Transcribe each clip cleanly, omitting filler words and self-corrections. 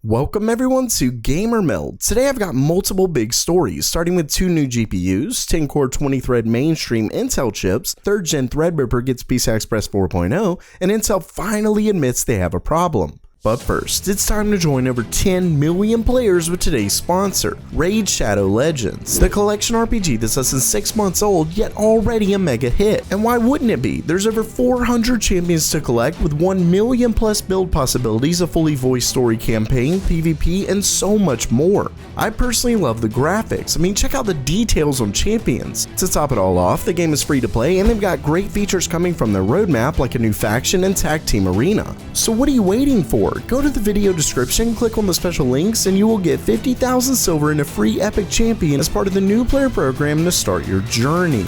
Welcome everyone to Gamer Meld. Today I've got multiple big stories, starting with 2 new GPUs, 10-core 20-thread mainstream Intel chips, 3rd Gen Threadripper gets PCI Express 4.0, and Intel finally admits they have a problem. But first, it's time to join over 10 million players with today's sponsor, Raid Shadow Legends, the collection RPG that's less than 6 months old, yet already a mega hit. And why wouldn't it be? There's over 400 champions to collect with 1 million plus build possibilities, a fully voiced story campaign, PvP, and so much more. I personally love the graphics. I mean, check out the details on champions. To top it all off, the game is free to play and they've got great features coming from their roadmap like a new faction and tag team arena. So what are you waiting for? Go to the video description, click on the special links, and you will get 50,000 silver and a free epic champion as part of the new player program to start your journey.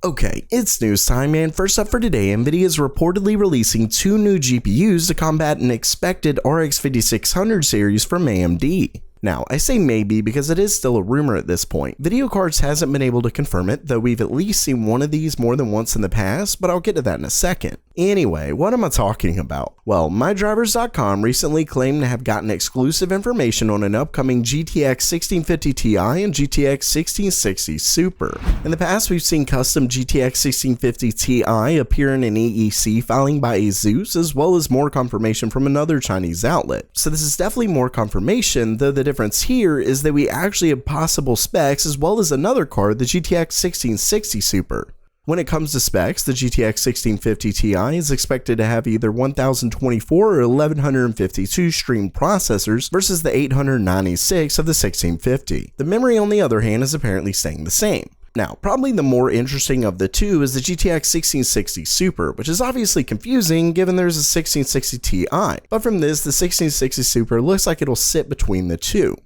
Okay, it's news time, and first up for today, Nvidia is reportedly releasing 2 new GPUs to combat an expected RX 5600 series from AMD. Now, I say maybe because it is still a rumor at this point. Video Cards hasn't been able to confirm it, though we've at least seen one of these more than once in the past, but I'll get to that in a second. Anyway, what am I talking about? Well, MyDrivers.com recently claimed to have gotten exclusive information on an upcoming GTX 1650 Ti and GTX 1660 Super. In the past, we've seen custom GTX 1650 Ti appear in an EEC filing by ASUS, as well as more confirmation from another Chinese outlet. So this is definitely more confirmation, though the difference here is that we actually have possible specs as well as another card, the GTX 1660 Super. When it comes to specs, the GTX 1650 Ti is expected to have either 1024 or 1152 stream processors versus the 896 of the 1650. The memory, on the other hand, is apparently staying the same. Now, probably the more interesting of the two is the GTX 1660 Super, which is obviously confusing given there's a 1660 Ti, but from this, the 1660 Super looks like it'll sit between the two.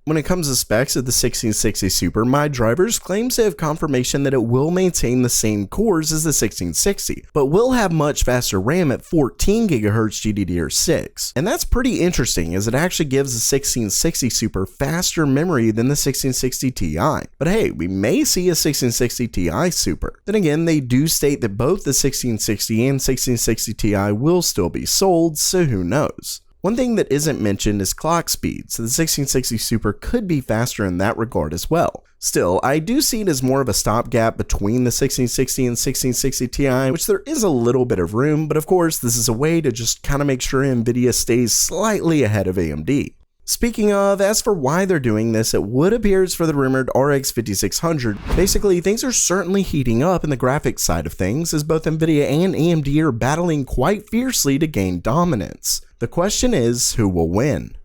When it comes to specs of the 1660 Super, MyDrivers claims to have confirmation that it will maintain the same cores as the 1660, but will have much faster RAM at 14 GHz GDDR6. And that's pretty interesting as it actually gives the 1660 Super faster memory than the 1660 Ti. But hey, we may see a 1660 Ti Super. Then again, they do state that both the 1660 and 1660 Ti will still be sold, so who knows. One thing that isn't mentioned is clock speed, so the 1660 Super could be faster in that regard as well. Still, I do see it as more of a stopgap between the 1660 and 1660 Ti, which there is a little bit of room, but of course this is a way to just kind of make sure Nvidia stays slightly ahead of AMD. Speaking of, as for why they're doing this, it would appear it's for the rumored RX 5600. Basically, things are certainly heating up in the graphics side of things, as both Nvidia and AMD are battling quite fiercely to gain dominance. The question is, who will win?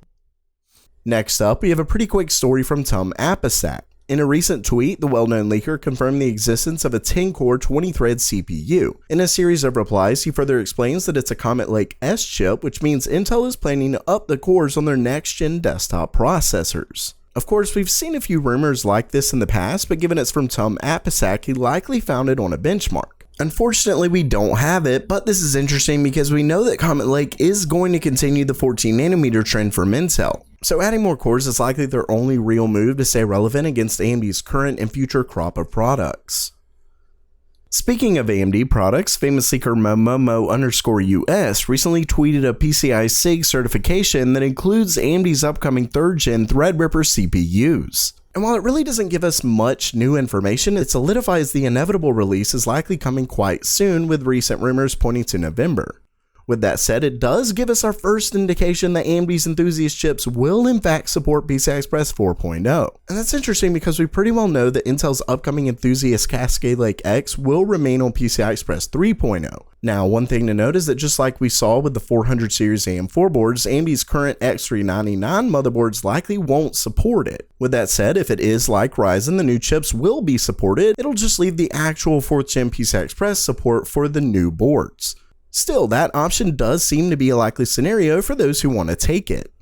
Next up, we have a pretty quick story from Tom Appisak. In a recent tweet, the well-known leaker confirmed the existence of a 10-core 20-thread CPU. In a series of replies, he further explains that it's a Comet Lake S chip, which means Intel is planning to up the cores on their next-gen desktop processors. Of course, we've seen a few rumors like this in the past, but given it's from Tom Appisak, he likely found it on a benchmark. Unfortunately, we don't have it, but this is interesting because we know that Comet Lake is going to continue the 14nm trend from Intel. So adding more cores is likely their only real move to stay relevant against AMD's current and future crop of products. Speaking of AMD products, famous leaker Momomo_US recently tweeted a PCI SIG certification that includes AMD's upcoming 3rd Gen Threadripper CPUs. And while it really doesn't give us much new information, it solidifies the inevitable release is likely coming quite soon, with recent rumors pointing to November. With that said, it does give us our first indication that AMD's enthusiast chips will in fact support PCI Express 4.0. And that's interesting because we pretty well know that Intel's upcoming enthusiast Cascade Lake X will remain on PCI Express 3.0. Now, one thing to note is that just like we saw with the 400 series AM4 boards, AMD's current X399 motherboards likely won't support it. With that said, if it is like Ryzen, the new chips will be supported, it'll just leave the actual 4th Gen PCI Express support for the new boards. Still, that option does seem to be a likely scenario for those who want to take it.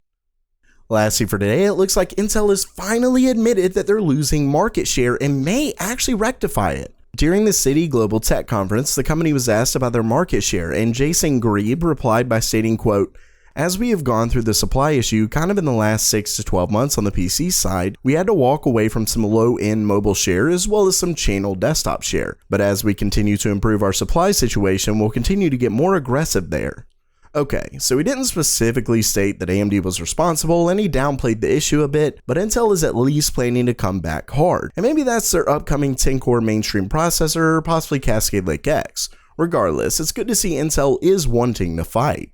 Lastly for today, it looks like Intel has finally admitted that they're losing market share and may actually rectify it. During the Citi Global Tech Conference, the company was asked about their market share, and Jason Grebe replied by stating, quote, "As we have gone through the supply issue kind of in the last 6 to 12 months on the PC side, we had to walk away from some low-end mobile share as well as some channel desktop share. But as we continue to improve our supply situation, we'll continue to get more aggressive there." Okay, so he didn't specifically state that AMD was responsible and he downplayed the issue a bit, but Intel is at least planning to come back hard. And maybe that's their upcoming 10-core mainstream processor or possibly Cascade Lake X. Regardless, it's good to see Intel is wanting to fight.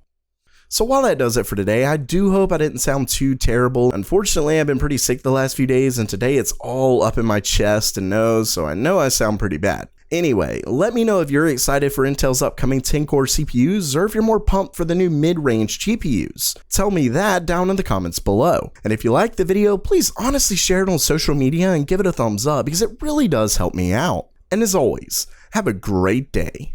So while that does it for today, I do hope I didn't sound too terrible. Unfortunately, I've been pretty sick the last few days, and today it's all up in my chest and nose, so I know I sound pretty bad. Anyway, let me know if you're excited for Intel's upcoming 10-core CPUs, or if you're more pumped for the new mid-range GPUs. Tell me that down in the comments below. And if you liked the video, please honestly share it on social media and give it a thumbs up, because it really does help me out. And as always, have a great day.